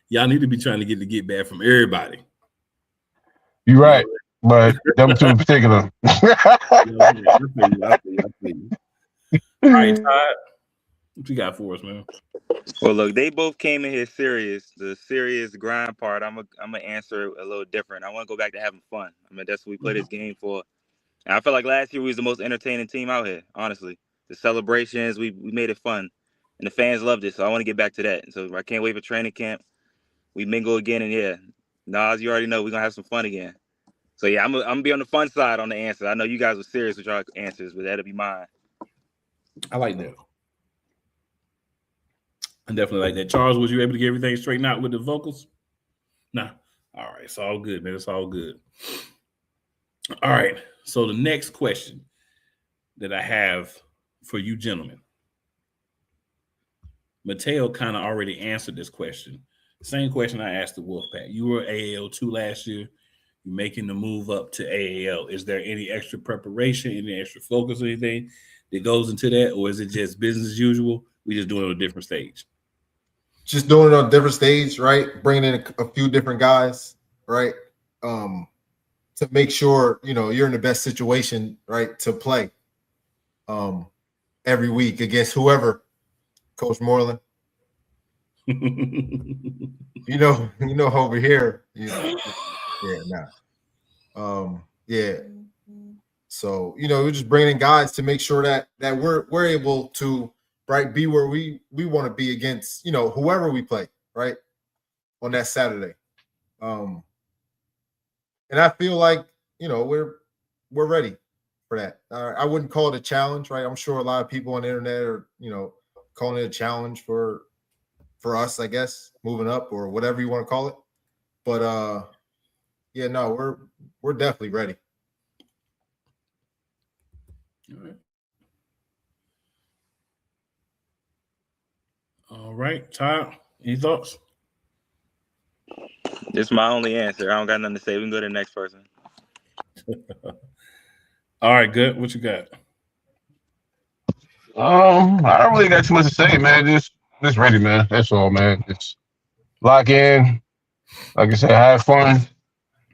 Y'all need to be trying to get back from everybody. You're right, but them 2 in particular. I feel you. All right, Todd, what you got for us, man? Well, look, they both came in here serious. The serious grind part, I'm gonna answer it a little different. I want to go back to having fun. I mean, that's what we play this game for. And I feel like last year we was the most entertaining team out here, honestly. The celebrations, we made it fun. And the fans loved it, so I want to get back to that. So I can't wait for training camp. We mingle again, and yeah, Nas, you already know we're going to have some fun again. So yeah, I'm gonna be on the fun side on the answer. I know you guys were serious with your answers, but that'll be mine. I like that. I definitely like that. Charles, was you able to get everything straightened out with the vocals? Nah. All right, it's all good, man. It's all good. All right, so the next question that I have for you gentlemen, Mateo kind of already answered this question. Same question I asked the Wolfpack. You were AAL2 last year. you're making the move up to AAL. Is there any extra preparation, any extra focus or anything that goes into that? Or is it just business as usual? We just doing it on a different stage? Just doing it on a different stage, right? Bringing in a few different guys, right? To make sure, you're in the best situation, right, to play every week against whoever, Coach Moreland. Over here, yeah. So we're just bringing in guys to make sure that we're able to, right, be where we want to be against whoever we play, right, on that Saturday. And I feel like we're ready for that. I wouldn't call it a challenge, right? I'm sure a lot of people on the internet are calling it a challenge for us, I guess, moving up or whatever you want to call it. But we're definitely ready. All right, Todd, any thoughts? This is my only answer. I don't got nothing to say. We can go to the next person. All right, good. What you got? I don't really got too much to say, man. Just ready, man. That's all, man. Just lock in. Like I said, have fun,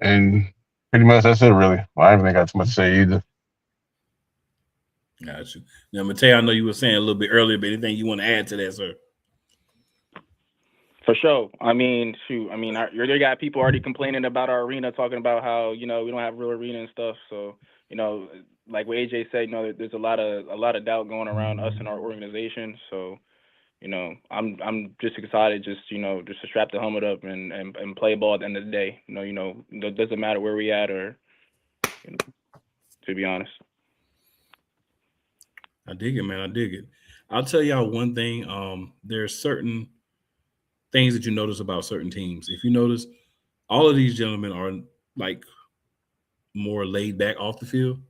and pretty much that's it, really. I don't really got too much to say either. Got you. Now, Mateo, I know you were saying a little bit earlier, but anything you want to add to that, sir? For sure. I mean, shoot. I mean, you got people already complaining about our arena, talking about how we don't have real arena and stuff. So like what AJ said, there's a lot of doubt going around us and our organization. So I'm just excited, just to strap the helmet up and play ball at the end of the day. It doesn't matter where we at or to be honest. I dig it, man. I dig it. I'll tell y'all one thing. There's certain things that you notice about certain teams. If you notice, all of these gentlemen are like more laid back off the field.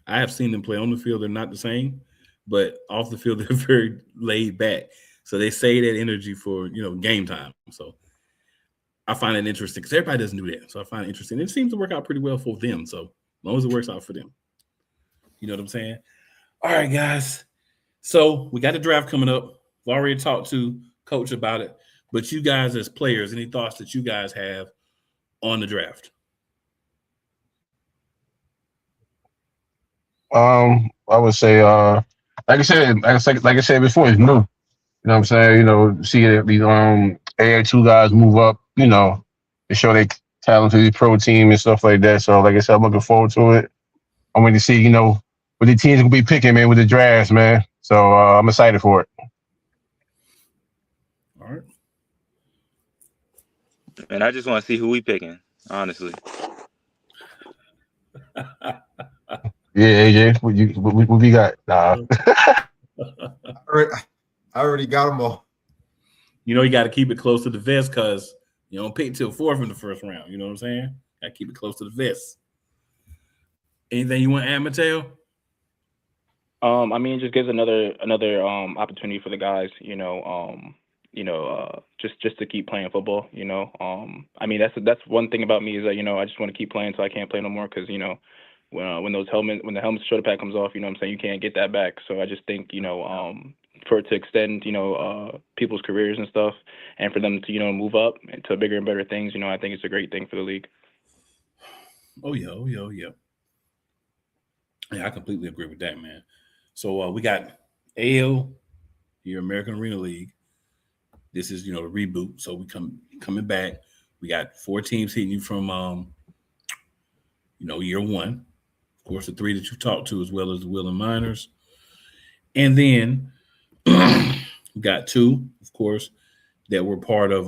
I have seen them play on the field. They're not the same, but off the field, they're very laid back. So they save that energy for, game time. So I find it interesting because everybody doesn't do that. So I find it interesting. It seems to work out pretty well for them. So as long as it works out for them. You know what I'm saying? All right, guys. So we got the draft coming up. We've already talked to Coach about it. But you guys as players, any thoughts that you guys have on the draft? I would say, like I said before, it's new. You know what I'm saying? See these AA2 guys move up, to show their talent to the pro team and stuff like that. So, like I said, I'm looking forward to it. I'm going to see, what the teams will be picking, man, with the drafts, man. So I'm excited for it. All right. And I just want to see who we picking, honestly. Yeah, AJ, what we got? Nah. I already got them all. You got to keep it close to the vest because you don't pick till 4th in the first round. You know what I'm saying? Got to keep it close to the vest. Anything you want to add, Mateo? I mean, it just gives another opportunity for the guys, just to keep playing football. I mean, that's one thing about me is that I just want to keep playing, so I can't play no more because when the helmet shoulder pad comes off, I'm saying, you can't get that back. So I just think for it to extend people's careers and stuff, and for them to move up to bigger and better things, I think it's a great thing for the league. Oh yeah. Yeah, I completely agree with that, man. So we got AL, your American Arena League. This is the reboot. So we coming back. We got 4 teams hitting you from year one. Of course, the 3 that you've talked to, as well as the Will and Miners. And then we got 2, of course, that were part of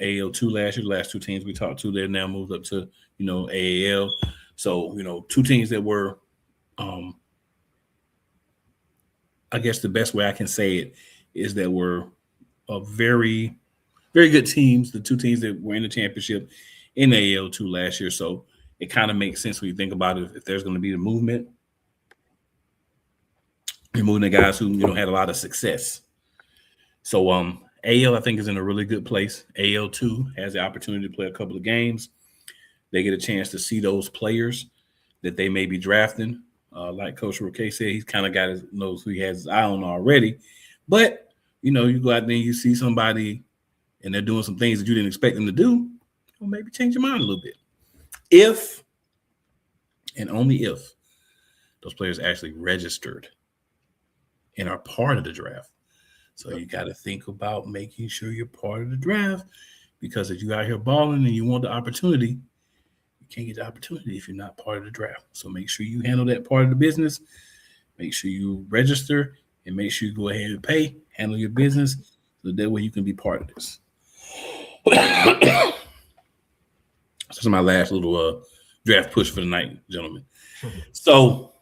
AL2 last year. The last 2 teams we talked to, they're now moved up to AAL. So 2 teams that were I guess the best way I can say it is that we're very, very good teams, the 2 teams that were in the championship in AL2 last year. So it kind of makes sense when you think about it. If there's going to be the movement, you're moving the guys who had a lot of success. So AL, I think, is in a really good place. AL2 has the opportunity to play a couple of games. they get a chance to see those players that they may be drafting. Like Coach Roque said, he's kind of got his knows who he has his eye on already. But you go out there and you see somebody and they're doing some things that you didn't expect them to do, maybe change your mind a little bit. If and only if those players actually registered and are part of the draft. So you got to think about making sure you're part of the draft, because if you're out here balling and you want the opportunity, you can't get the opportunity if you're not part of the draft. So make sure you handle that part of the business. Make sure you register and make sure you go ahead and pay, handle your business, so that way you can be part of this. This is my last little draft push for the night, gentlemen. So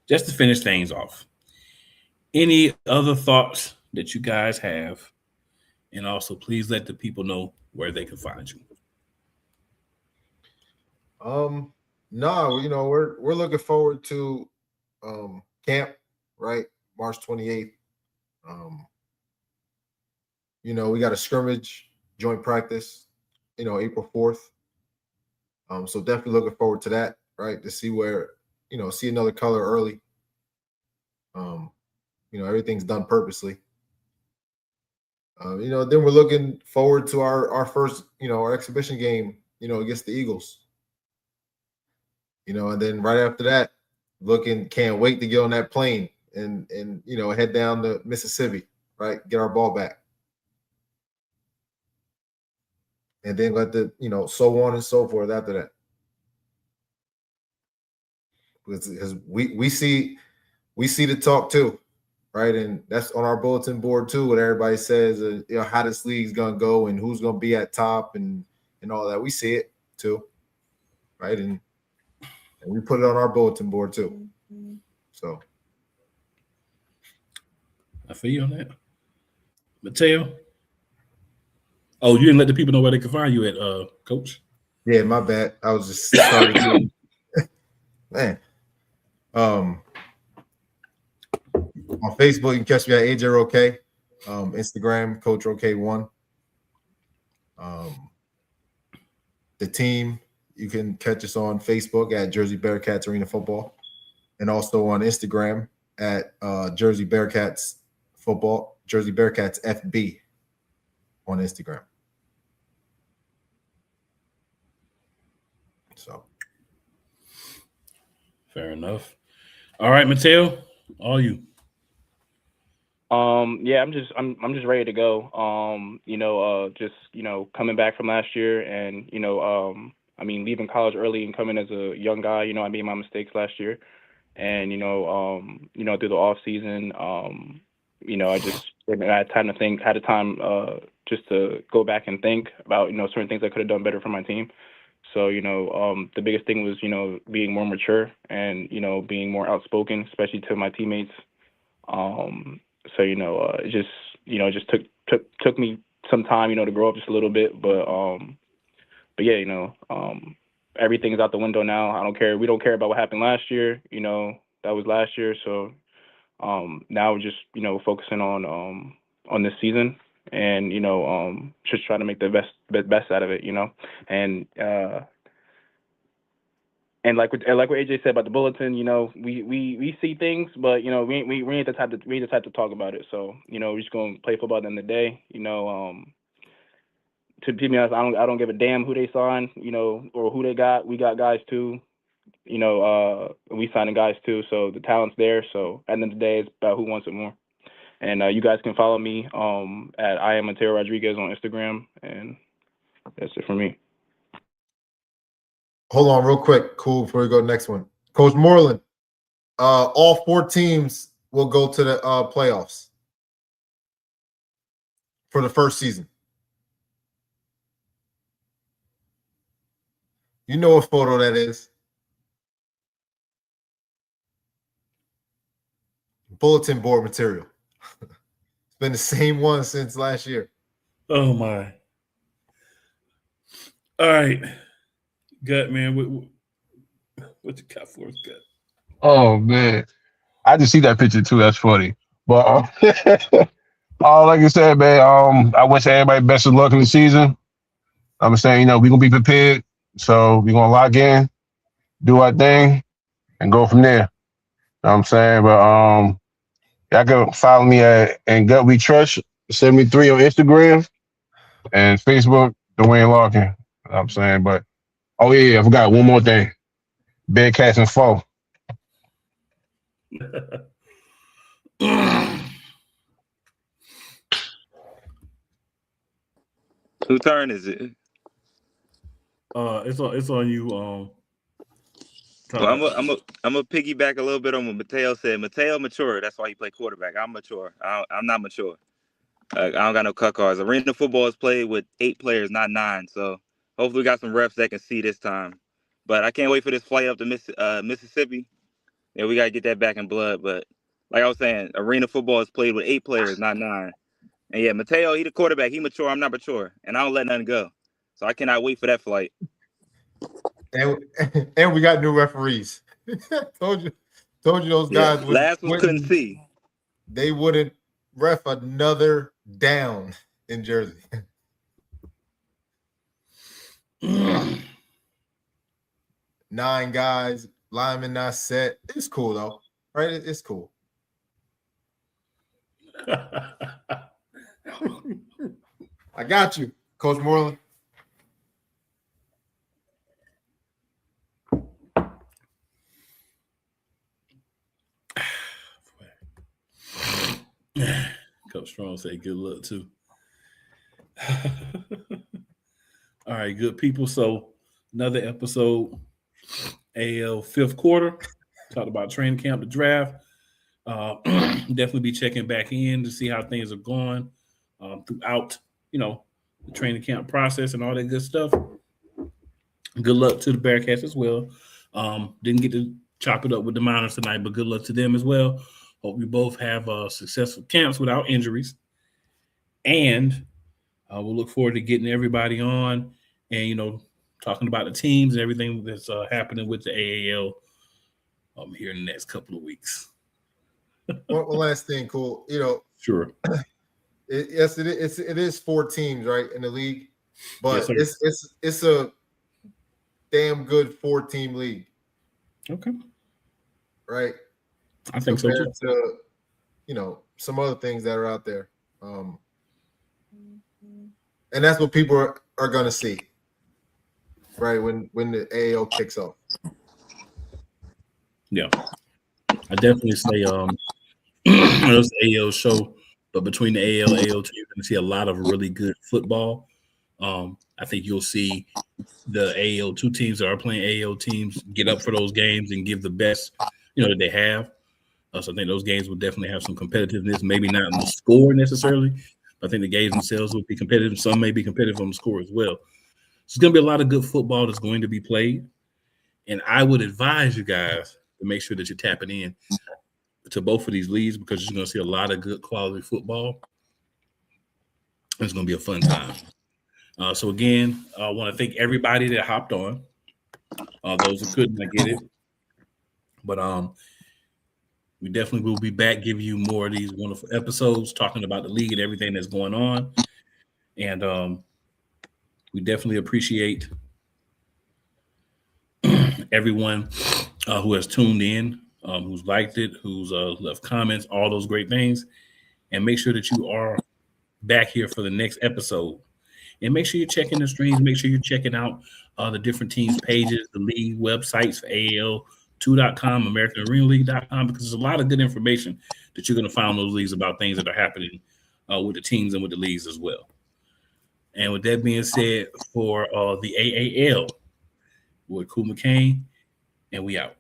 just to finish things off, any other thoughts that you guys have? And also, please let the people know where they can find you. No, we're looking forward to camp, right? March 28th. We got a scrimmage, joint practice, April 4th. So definitely looking forward to that, right? To see where, see another color early. Everything's done purposely. Then we're looking forward to our first, our exhibition game, against the Eagles. And then right after that, can't wait to get on that plane and head down to Mississippi, right? Get our ball back. And then let the, so on and so forth after that. Because we see the talk too, right? And that's on our bulletin board too, what everybody says, how this league's gonna go and who's gonna be at top and all that. We see it too, right? And we put it on our bulletin board too. So I feel you on that. Mateo? Oh, you didn't let the people know where they can find you at, Coach? Yeah, my bad. I was just starting to man. On Facebook, you can catch me at AJ Roque. Instagram, Coach Roque1. The team, you can catch us on Facebook at Jersey Bearcats Arena Football, and also on Instagram at Jersey Bearcats Football, Jersey Bearcats FB on Instagram. So, fair enough. All right, Mateo, all you. Yeah, I'm just ready to go. Just coming back from last year, and leaving college early and coming as a young guy. I made my mistakes last year, and through the off season, I just had time to think, had a time just to go back and think about certain things I could have done better for my team. So the biggest thing was being more mature and being more outspoken, especially to my teammates. So it just took me some time to grow up just a little bit, but yeah, everything's out the window now. I don't care. We don't care about what happened last year. That was last year. So now we're just focusing on this season and just trying to make the best out of it. And like what AJ said about the bulletin, we see things, but we ain't the type to talk about it. So we're just gonna play football at the end of the day. To be honest, I don't give a damn who they sign, or who they got. We got guys too, we signing guys too. So the talent's there. So at the end of the day, it's about who wants it more. And you guys can follow me at I am Mateo Rodriguez on Instagram, and that's it for me. Hold on real quick, cool, before we go to the next one. Coach Moreland, all 4 teams will go to the playoffs for the first season. You know what photo that is. Bulletin board material. It's been the same one since last year. Oh, my. All right. Gut, man. What you got for us, Gut? Oh, man. I just see that picture, too. That's funny. But like I said, man, I wish everybody best of luck in the season. I'm saying, we're going to be prepared. So we're gonna lock in, do our thing, and go from there. You know what I'm saying? But y'all can follow me at Gut We Trust 73 on Instagram and Facebook, Dwayne Larkin. You know what I'm saying? But oh yeah, I forgot one more thing. Bed Cats and Foe. Whose turn is it? It's on you. Well, I'm a piggyback a little bit on what Mateo said. Mateo mature. That's why he play quarterback. I'm mature. I'm not mature. I don't got no cut cards. Arena football is played with 8 players, not 9. So hopefully we got some refs that can see this time. But I can't wait for this flight up to Mississippi. Yeah, we got to get that back in blood. But like I was saying, arena football is played with 8 players, not 9. And yeah, Mateo, he the quarterback. He mature. I'm not mature. And I don't let nothing go. So I cannot wait for that flight. And we got new referees. told you those guys last one couldn't see. They wouldn't ref another down in Jersey. 9 guys, linemen not set. It's cool though, right? It's cool. I got you, Coach Moreland. Coach Strong said good luck too. All right, good people. So another episode, AL 5th quarter. Talked about training camp, the draft. Definitely be checking back in to see how things are going throughout, the training camp process and all that good stuff. Good luck to the Bearcats as well. Didn't get to chop it up with the Miners tonight, but good luck to them as well. Hope you both have successful camps without injuries. And we'll look forward to getting everybody on and, talking about the teams and everything that's happening with the AAL here in the next couple of weeks. One last thing, cool. Sure. It is 4 teams, right, in the league, but yes, it's a damn good 4-team league. Okay. Right. I think so too. To, some other things that are out there, and that's what people are going to see, right? When the AAL kicks off. Yeah, I definitely say it's the AL show, but between the AL, AL2, you're going to see a lot of really good football. I think you'll see the AL2 teams that are playing AL teams get up for those games and give the best, that they have. So I think those games will definitely have some competitiveness, maybe not in the score necessarily, but I think the games themselves will be competitive. Some may be competitive on the score as well. So it's going to be a lot of good football that's going to be played. And I would advise you guys to make sure that you're tapping in to both of these leagues because you're going to see a lot of good quality football. It's going to be a fun time. So again, I want to thank everybody that hopped on. Those who couldn't, I get it. But we definitely will be back, giving you more of these wonderful episodes, talking about the league and everything that's going on. And we definitely appreciate everyone who has tuned in, who's liked it, who's left comments, all those great things. And make sure that you are back here for the next episode. And make sure you're checking the streams. Make sure you're checking out the different teams' pages, the league websites for AL2.com, AmericanArenaLeague.com, because there's a lot of good information that you're going to find in those leagues about things that are happening with the teams and with the leagues as well. And with that being said, for the AAL, with Cool McCain, and we out.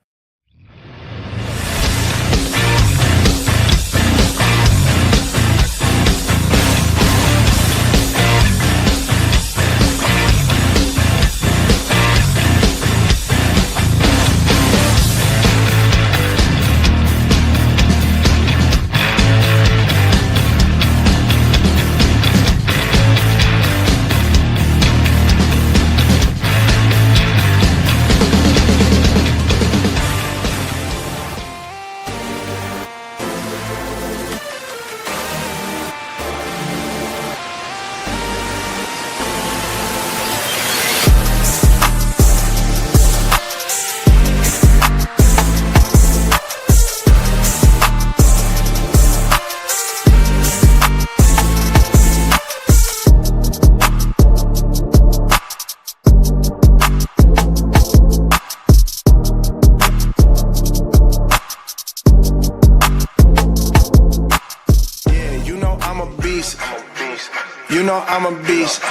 I'm a beast.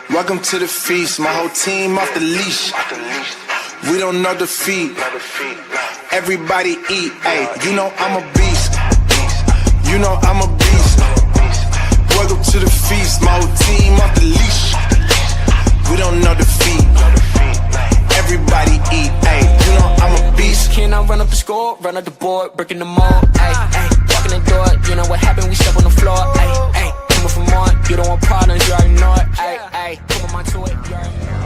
Welcome to the feast. My whole team off the leash. We don't know defeat. Everybody eat. Hey, you know I'm a beast. You know I'm a beast. Welcome to the feast. My whole team off the leash. We don't know defeat. Everybody eat. Hey, you know I'm a beast. Can I run up the score, run up the board, breaking the mold? Ay, ay, walking the door, you know what happened? We step on the floor. Ay, ay, coming from on, you don't want problems, you already know it. Ay, ay, come on to it, you already know it.